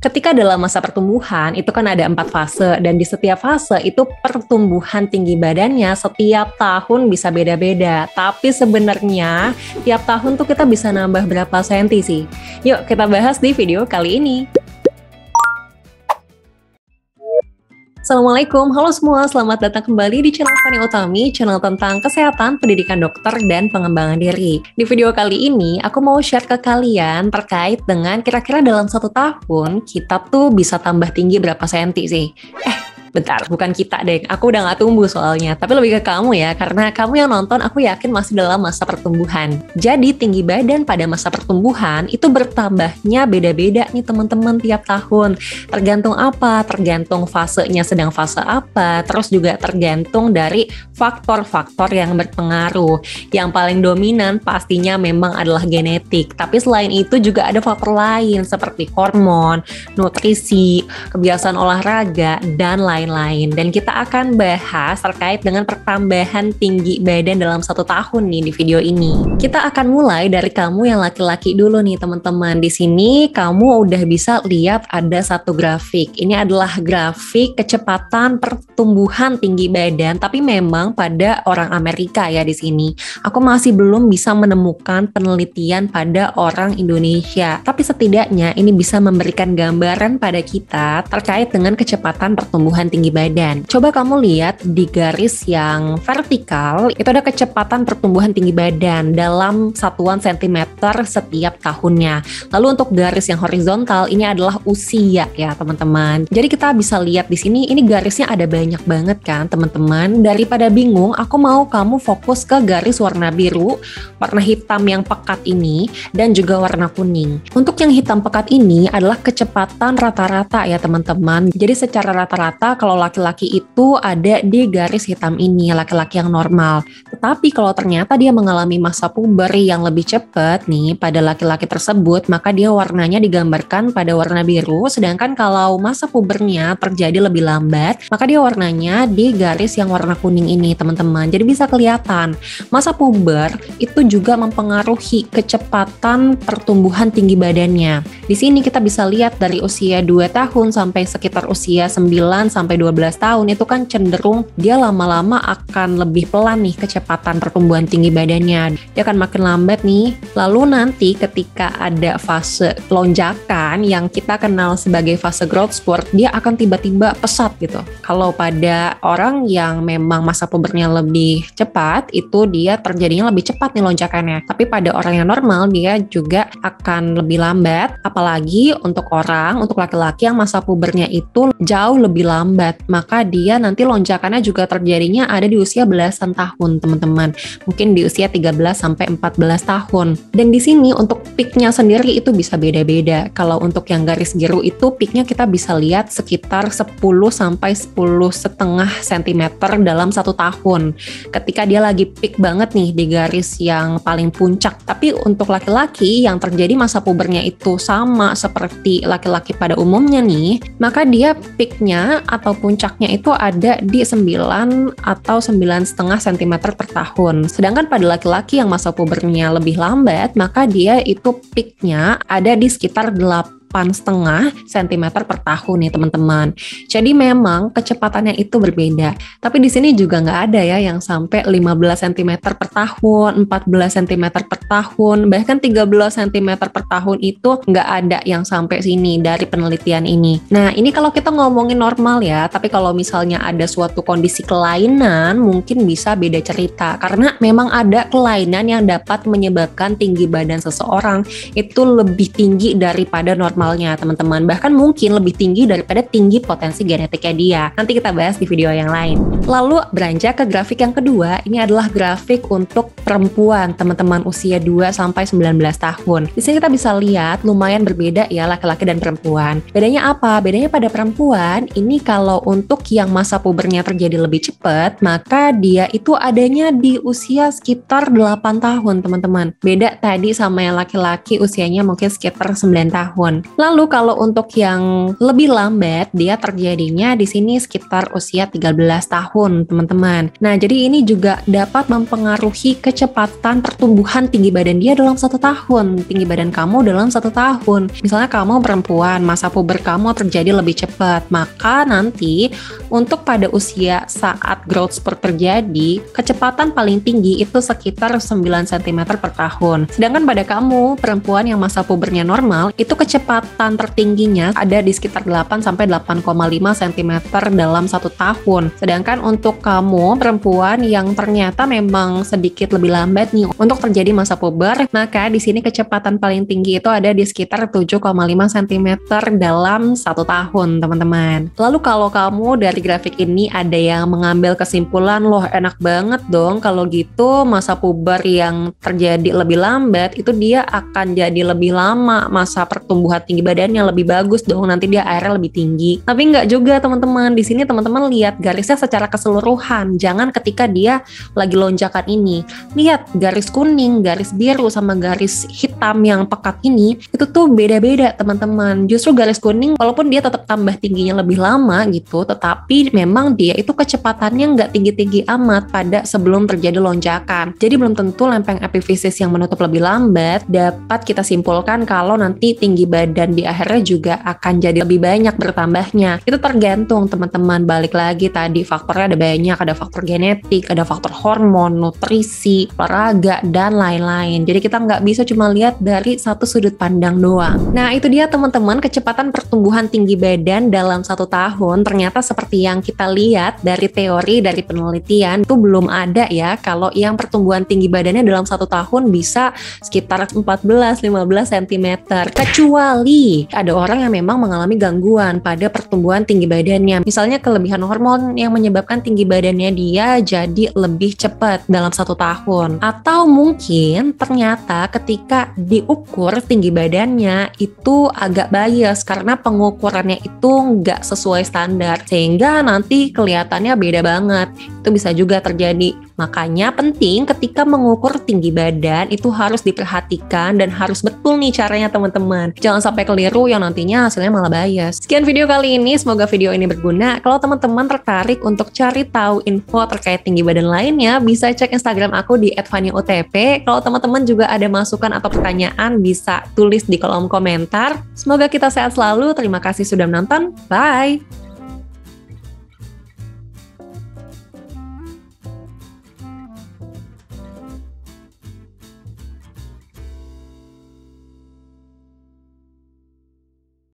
Ketika dalam masa pertumbuhan, itu kan ada 4 fase, dan di setiap fase itu pertumbuhan tinggi badannya setiap tahun bisa beda-beda. Tapi sebenarnya tiap tahun tuh kita bisa nambah berapa senti sih? Yuk kita bahas di video kali ini. Assalamualaikum, halo semua, selamat datang kembali di channel Fani Utami, channel tentang kesehatan, pendidikan dokter, dan pengembangan diri. Di video kali ini, aku mau share ke kalian terkait dengan kira-kira dalam 1 tahun, kita tuh bisa tambah tinggi berapa senti sih? Bentar, bukan kita deh, aku udah gak tumbuh soalnya, tapi lebih ke kamu ya, karena kamu yang nonton aku yakin masih dalam masa pertumbuhan. Jadi tinggi badan pada masa pertumbuhan itu bertambahnya beda-beda nih teman-teman tiap tahun. Tergantung apa? Tergantung fasenya sedang fase apa, terus juga tergantung dari faktor-faktor yang berpengaruh. Yang paling dominan pastinya memang adalah genetik, tapi selain itu juga ada faktor lain seperti hormon, nutrisi, kebiasaan olahraga, dan lain-lain. Dan kita akan bahas terkait dengan pertambahan tinggi badan dalam 1 tahun nih di video ini. Kita akan mulai dari kamu yang laki-laki dulu nih teman-teman. Di sini kamu udah bisa lihat ada satu grafik. Ini adalah grafik kecepatan pertumbuhan tinggi badan, tapi memang pada orang Amerika ya di sini. Aku masih belum bisa menemukan penelitian pada orang Indonesia. Tapi setidaknya ini bisa memberikan gambaran pada kita terkait dengan kecepatan pertumbuhan tinggi badan. Coba kamu lihat di garis yang vertikal, itu ada kecepatan pertumbuhan tinggi badan dalam satuan sentimeter setiap tahunnya. Lalu untuk garis yang horizontal, ini adalah usia ya teman-teman. Jadi kita bisa lihat di sini, ini garisnya ada banyak banget kan teman-teman. Daripada bingung, aku mau kamu fokus ke garis warna biru, warna hitam yang pekat ini, dan juga warna kuning. Untuk yang hitam pekat ini adalah kecepatan rata-rata ya teman-teman. Jadi secara rata-rata kalau laki-laki itu ada di garis hitam ini, laki-laki yang normal. Tetapi kalau ternyata dia mengalami masa puber yang lebih cepat nih pada laki-laki tersebut, maka dia warnanya digambarkan pada warna biru. Sedangkan kalau masa pubernya terjadi lebih lambat, maka dia warnanya di garis yang warna kuning ini teman-teman. Jadi bisa kelihatan masa puber itu juga mempengaruhi kecepatan pertumbuhan tinggi badannya. Di sini kita bisa lihat dari usia 2 tahun sampai sekitar usia 9 sampai 12 tahun itu kan cenderung dia lama-lama akan lebih pelan nih kecepatan pertumbuhan tinggi badannya. Dia akan makin lambat nih. Lalu nanti ketika ada fase lonjakan yang kita kenal sebagai fase growth spurt, dia akan tiba-tiba pesat gitu. Kalau pada orang yang memang masa pubernya lebih cepat, itu dia terjadinya lebih cepat nih lonjakannya. Tapi pada orang yang normal, dia juga akan lebih lambat. Apalagi untuk laki-laki yang masa pubernya itu jauh lebih lambat, maka dia nanti lonjakannya juga terjadinya ada di usia belasan tahun teman-teman, mungkin di usia 13 sampai 14 tahun. Dan di sini untuk peaknya sendiri itu bisa beda-beda. Kalau untuk yang garis biru itu peaknya kita bisa lihat sekitar 10 sampai 10,5 cm dalam 1 tahun ketika dia lagi peak banget nih di garis yang paling puncak. Tapi untuk laki-laki yang terjadi masa pubernya itu sama seperti laki-laki pada umumnya nih, maka dia peaknya atau puncaknya itu ada di 9 atau 9,5 cm per tahun. Sedangkan pada laki-laki yang masa pubernya lebih lambat, maka dia itu peaknya ada di sekitar 8,5 cm per tahun nih teman-teman. Jadi memang kecepatannya itu berbeda. Tapi di sini juga nggak ada ya yang sampai 15 cm per tahun, 14 cm per tahun, bahkan 13 cm per tahun itu nggak ada yang sampai sini dari penelitian ini. Nah ini kalau kita ngomongin normal ya, tapi kalau misalnya ada suatu kondisi kelainan mungkin bisa beda cerita. Karena memang ada kelainan yang dapat menyebabkan tinggi badan seseorang itu lebih tinggi daripada normalnya teman-teman, bahkan mungkin lebih tinggi daripada tinggi potensi genetiknya dia. Nanti kita bahas di video yang lain. Lalu beranjak ke grafik yang kedua, ini adalah grafik untuk perempuan teman-teman usia 2 sampai 19 tahun. Di sini kita bisa lihat lumayan berbeda ya laki-laki dan perempuan. Bedanya apa? Bedanya pada perempuan ini kalau untuk yang masa pubernya terjadi lebih cepat, maka dia itu adanya di usia sekitar 8 tahun teman-teman. Beda tadi sama yang laki-laki usianya mungkin sekitar 9 tahun. Lalu kalau untuk yang lebih lambat, dia terjadinya di sini sekitar usia 13 tahun, teman-teman. Nah, jadi ini juga dapat mempengaruhi kecepatan pertumbuhan tinggi badan dia dalam 1 tahun. Tinggi badan kamu dalam 1 tahun. Misalnya kamu perempuan, masa puber kamu terjadi lebih cepat, maka nanti untuk pada usia saat growth spurt terjadi, kecepatan paling tinggi itu sekitar 9 cm per tahun. Sedangkan pada kamu, perempuan yang masa pubernya normal, itu kecepatan tertingginya ada di sekitar 8-8,5 cm dalam 1 tahun. Sedangkan untuk kamu, perempuan yang ternyata memang sedikit lebih lambat nih untuk terjadi masa puber, maka di sini kecepatan paling tinggi itu ada di sekitar 7,5 cm dalam 1 tahun, teman-teman. Lalu kalau kamu dari grafik ini ada yang mengambil kesimpulan, loh enak banget dong kalau gitu masa puber yang terjadi lebih lambat itu dia akan jadi lebih lama, masa pertumbuhan tinggi badannya lebih bagus dong, nanti dia akhirnya lebih tinggi. Tapi nggak juga, teman-teman. Di sini teman-teman lihat garisnya secara keseluruhan, jangan ketika dia lagi lonjakan ini. Lihat garis kuning, garis biru, sama garis hitam yang pekat ini, itu tuh beda-beda, teman-teman. Justru garis kuning walaupun dia tetap tambah tingginya lebih lama gitu, tetapi memang dia itu kecepatannya nggak tinggi-tinggi amat pada sebelum terjadi lonjakan. Jadi belum tentu lempeng epifisis yang menutup lebih lambat dapat kita simpulkan kalau nanti tinggi badan di akhirnya juga akan jadi lebih banyak bertambahnya. Itu tergantung, teman-teman. Balik lagi tadi faktornya ada banyak, ada faktor genetik, ada faktor hormon, nutrisi, olahraga, dan lain-lain. Jadi kita nggak bisa cuma lihat dari satu sudut pandang doang. Nah, itu dia, teman-teman, kecepatan pertumbuhan tinggi badan dalam 1 tahun. Ternyata seperti yang kita lihat dari teori, dari penelitian, itu belum ada ya kalau yang pertumbuhan tinggi badannya dalam 1 tahun bisa sekitar 14-15 cm. Kecuali ada orang yang memang mengalami gangguan pada pertumbuhan tinggi badannya. Misalnya kelebihan hormon yang menyebabkan tinggi badannya dia jadi lebih cepat dalam 1 tahun. Atau mungkin ternyata ketika diukur tinggi badannya itu agak bias karena pengukurannya itu nggak sesuai standar. Sehingga nanti kelihatannya beda banget. Itu bisa juga terjadi. Makanya penting ketika mengukur tinggi badan itu harus diperhatikan dan harus betul nih caranya, teman-teman. Jangan sampai keliru yang nantinya hasilnya malah bias. Sekian video kali ini, semoga video ini berguna. Kalau teman-teman tertarik untuk cari tahu info terkait tinggi badan lainnya, bisa cek Instagram aku di @faniautp. Kalau teman-teman juga ada masukan atau pertanyaan, bisa tulis di kolom komentar. Semoga kita sehat selalu. Terima kasih sudah menonton. Bye!